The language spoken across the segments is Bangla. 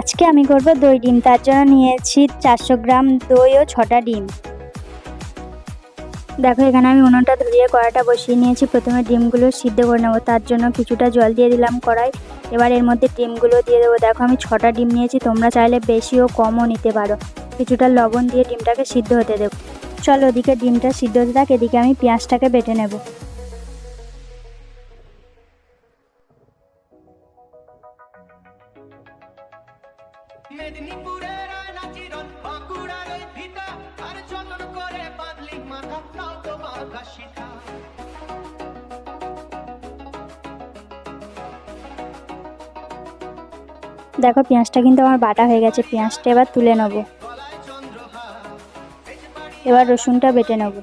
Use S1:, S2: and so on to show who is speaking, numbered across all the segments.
S1: আজকে আমি করব দই ডিম। তার জন্য নিয়েছি 400 গ্রাম দই ও 6টা ডিম। দেখো এখানে আমি উনুনটা ধরিয়ে কড়াইটা বসিয়ে নিয়েছি। প্রথমে ডিমগুলো সিদ্ধ করে নেবো, তার জন্য কিছুটা জল দিয়ে দিলাম কড়াই। এবার এর মধ্যে ডিমগুলো দিয়ে দেবো। দেখো আমি 6টা ডিম নিয়েছি, তোমরা চাইলে বেশি ও কমও নিতে পারো। কিছুটা লবণ দিয়ে ডিমটাকে সিদ্ধ হতে দেবো। চলো ওদিকে ডিমটা সিদ্ধ হতে থাক, এদিকে আমি পেঁয়াজটাকে বেটে নেব। দেখো পেঁয়াজটা কিন্তু আমার বাটা হয়ে গেছে, পেঁয়াজটা এবার তুলে নেব। এবার রসুনটা বেটে নেব।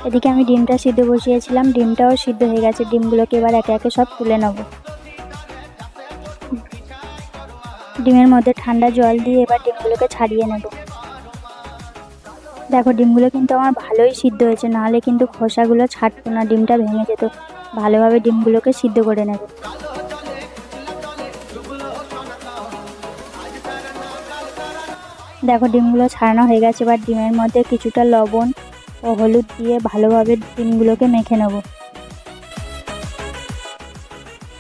S1: এদিকে আমি ডিমটা সিদ্ধ বসিয়েছিলাম, ডিমটাও সিদ্ধ হয়ে গেছে। ডিমগুলোকে এবার একে একে সব তুলে নেব। ডিমের মধ্যে ঠান্ডা জল দিয়ে এবার ডিমগুলোকে ছাড়িয়ে নেব। দেখো ডিমগুলো কিন্তু আমার ভালোই সিদ্ধ হয়েছে, নাহলে কিন্তু খোসাগুলো ছাড়তো না, ডিমটা ভেঙে যেত। ভালোভাবে ডিমগুলোকে সিদ্ধ করে নেব। দেখো ডিমগুলো ছাড়ানো হয়ে গেছে। এবার ডিমের মধ্যে কিছুটা লবণ ও হলুদ দিয়ে ভালোভাবে ডিমগুলোকে মেখে নেব।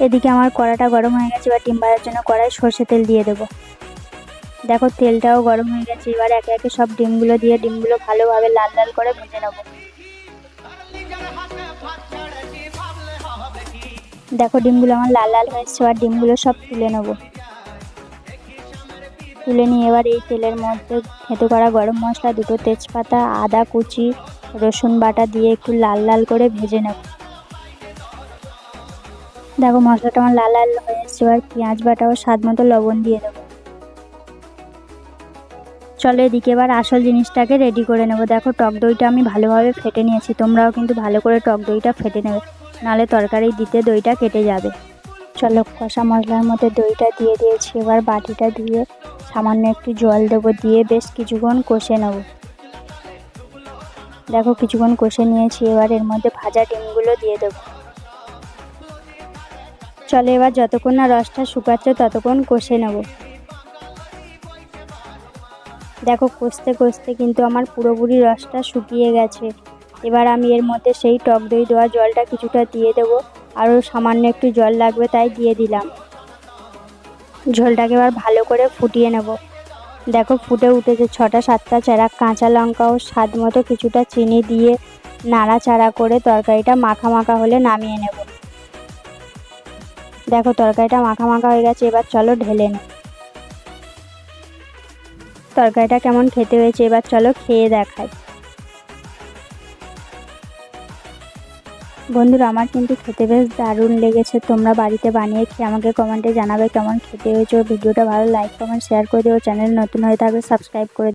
S1: এদিকে আমার কড়াটা গরম হয়ে গেছে। এবার ডিম ভাজার জন্য কড়াই সর্ষে তেল দিয়ে দেবো। দেখো তেলটাও গরম হয়ে গেছে। এবার একে একে সব ডিমগুলো দিয়ে ডিমগুলো ভালোভাবে লাল লাল করে ভেজে নেব। দেখো ডিমগুলো আমার লাল লাল হয়েছে। এবার ডিমগুলো সব তুলে নেব। তুলে নিয়ে এবার এই তেলের মধ্যে থেতো করা গরম মশলা, 2টো তেজপাতা, আদা কুচি, রসুন বাটা দিয়ে একটু লাল লাল করে ভেজে নেব। দেখো মশলাটা আমার লাল লাল হয়ে এসেছে। এবার পেঁয়াজ বাটা ও স্বাদ মতো লবণ দিয়ে দেবো। চলো এদিকে এবার আসল জিনিসটাকে রেডি করে নেব। দেখো টক দইটা আমি ভালোভাবে ফেটে নিয়েছি, তোমরাও কিন্তু ভালো করে টক দইটা ফেটে নেবে, নাহলে তরকারি দিতে দইটা কেটে যাবে। চলো কষা মশলার মধ্যে দইটা দিয়ে দিয়েছি। এবার বাটিটা দিয়ে সামান্য একটু জল দেবো, দিয়ে বেশ কিছুক্ষণ কষে নেব। দেখো কিছুক্ষণ কষে নিয়েছি। এবার এর মধ্যে ভাজা ডিমগুলো দিয়ে দেবো। চলো এবার যতক্ষণ না রসটা শুকাচ্ছে ততক্ষণ কষে নেব। দেখো কষতে কষতে কিন্তু আমার পুরোপুরি রসটা শুকিয়ে গেছে। এবার আমি এর মধ্যে সেই টক দই দেওয়া জলটা কিছুটা দিয়ে দেবো। আরও সামান্য একটু জল লাগবে তাই দিয়ে দিলাম। ঝোলটাকে এবার ভালো করে ফুটিয়ে নেব। দেখো ফুটে উঠেছে। 6টা-7টা চারা কাঁচা লঙ্কা ও স্বাদ মতো কিছুটা চিনি দিয়ে নাড়াচাড়া করে তরকারিটা মাখা মাখা হলে নামিয়ে নেব। দেখো তরকারিটা মাখা মাখা হয়ে গেছে। এবার চলো ঢেলে নেব। তরকারিটা কেমন খেতে হয়েছে এবার চলো খেয়ে দেখাই। বন্ধুরা আমার কিন্তু খেতে বেশ দারুণ লেগেছে। তোমরা বাড়িতে বানিয়ে খেয়ে আমাকে কমেন্টে জানাবে কেমন খেতে হয়েছে। ভিডিওটা ভালো লাইক কমেন্ট শেয়ার করে দিও। চ্যানেল নতুন হয়ে থাকলে সাবস্ক্রাইব করে